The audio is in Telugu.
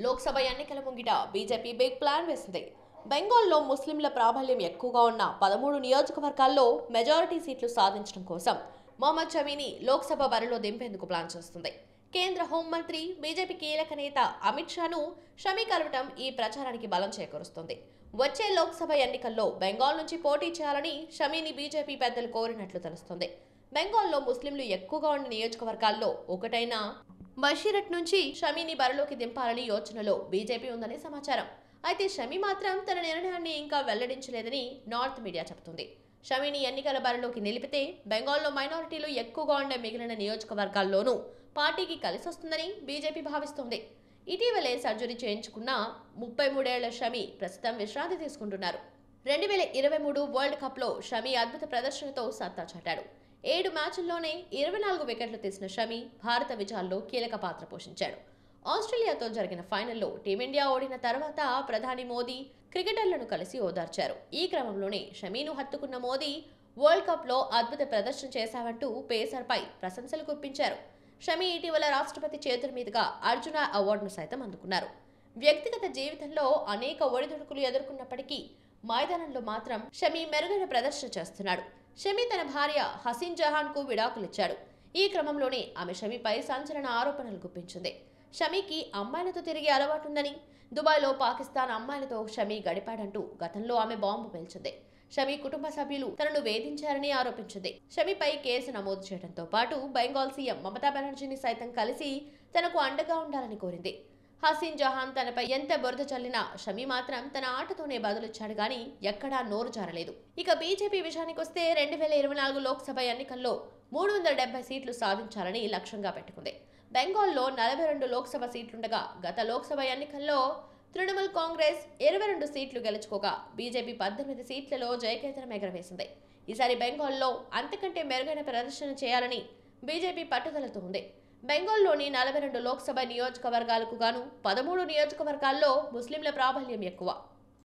లోక్సభ ఎన్నికల ముంగిట బీజేపీ బిగ్ ప్లాన్ వేసింది. బెంగాల్లో ముస్లింల ప్రాబల్యం ఎక్కువగా ఉన్న 13 నియోజకవర్గాల్లో మెజారిటీ సీట్లు సాధించడం కోసం మొహమ్మద్ షమీని లోక్సభ బరిలో దింపేందుకు ప్లాన్ చేస్తుంది. కేంద్ర హోంమంత్రి, బీజేపీ కీలక నేత అమిత్ షాను షమీ కలవటం ఈ ప్రచారానికి బలం చేకూరుస్తుంది. వచ్చే లోక్సభ ఎన్నికల్లో బెంగాల్ నుంచి పోటీ చేయాలని షమీని బీజేపీ పెద్దలు కోరినట్లు తెలుస్తుంది. బెంగాల్లో ముస్లింలు ఎక్కువగా ఉన్న నియోజకవర్గాల్లో ఒకటైన బషీరట్ నుంచి షమీని బరిలోకి దింపాలని యోచనలో బీజేపీ ఉందని సమాచారం. అయితే షమీ మాత్రం తన నిర్ణయాన్ని ఇంకా వెల్లడించలేదని నార్త్ మీడియా చెబుతుంది. షమీని ఎన్నికల బరిలోకి నిలిపితే బెంగాల్లో మైనారిటీలు ఎక్కువగా ఉండే మిగిలిన నియోజకవర్గాల్లోనూ పార్టీకి కలిసొస్తుందని బీజేపీ భావిస్తోంది. ఇటీవలే సర్జరీ చేయించుకున్న 33 ఏళ్ల షమీ ప్రస్తుతం విశ్రాంతి తీసుకుంటున్నారు. 2023 వరల్డ్ కప్లో షమీ అద్భుత ప్రదర్శనతో సత్తా చాటాడు. 7 మ్యాచ్ల్లోనే 24 వికెట్లు తీసిన షమీ భారత విజయాల్లో కీలక పాత్ర పోషించాడు. ఆస్ట్రేలియాతో జరిగిన ఫైనల్లో టీమిండియా ఓడిన తర్వాత ప్రధాని మోదీ క్రికెటర్లను కలిసి ఓదార్చారు. ఈ క్రమంలోనే షమీను హత్తుకున్న మోదీ వరల్డ్ కప్లో అద్భుత ప్రదర్శన చేశావంటూ పేసర్పై ప్రశంసలు కురిపించారు. షమీ ఇటీవల రాష్ట్రపతి చేతుల మీదుగా అర్జున అవార్డును సైతం అందుకున్నారు. వ్యక్తిగత జీవితంలో అనేక ఒడిదుడుకులు ఎదుర్కొన్నప్పటికీ మైదానంలో మాత్రం షమీ మెరుగైన ప్రదర్శన చేస్తున్నాడు. షమీ తన భార్య హసీన్ జహాన్ కు విడాకులిచ్చాడు. ఈ క్రమంలోనే ఆమె షమీపై సంచలన ఆరోపణలు గుప్పించింది. షమీకి అమ్మాయిలతో తిరిగే అలవాటుందని, దుబాయ్లో పాకిస్తాన్ అమ్మాయిలతో షమీ గడిపాడంటూ గతంలో ఆమె బాంబు పేల్చింది. షమీ కుటుంబ సభ్యులు తనను వేధించారని ఆరోపించింది. షమీపై కేసు నమోదు చేయడంతో పాటు బెంగాల్ సీఎం మమతా బెనర్జీని సైతం కలిసి తనకు అండగా ఉండాలని కోరింది. హసీన్ జహాన్ తనపై ఎంత బురద చల్లినా షమీ మాత్రం తన ఆటతోనే బదులిచ్చాడు గానీ ఎక్కడా నోరు జారలేదు. ఇక బీజేపీ విషయానికొస్తే 2024 లోక్సభ ఎన్నికల్లో 370 సీట్లు సాధించాలని లక్ష్యంగా పెట్టుకుంది. బెంగాల్లో 42 లోక్సభ సీట్లుండగా గత లోక్సభ ఎన్నికల్లో తృణమూల్ కాంగ్రెస్ 22 సీట్లు గెలుచుకోగా బీజేపీ 18 సీట్లలో జయకేతనం ఎగరవేసింది. ఈసారి బెంగాల్లో అంతకంటే మెరుగైన ప్రదర్శన చేయాలని బీజేపీ పట్టుదలతో ఉంది. బెంగాల్లోని 42 లోక్సభ నియోజకవర్గాలకు గాను 13 నియోజకవర్గాల్లో ముస్లింల ప్రాబల్యం ఎక్కువ.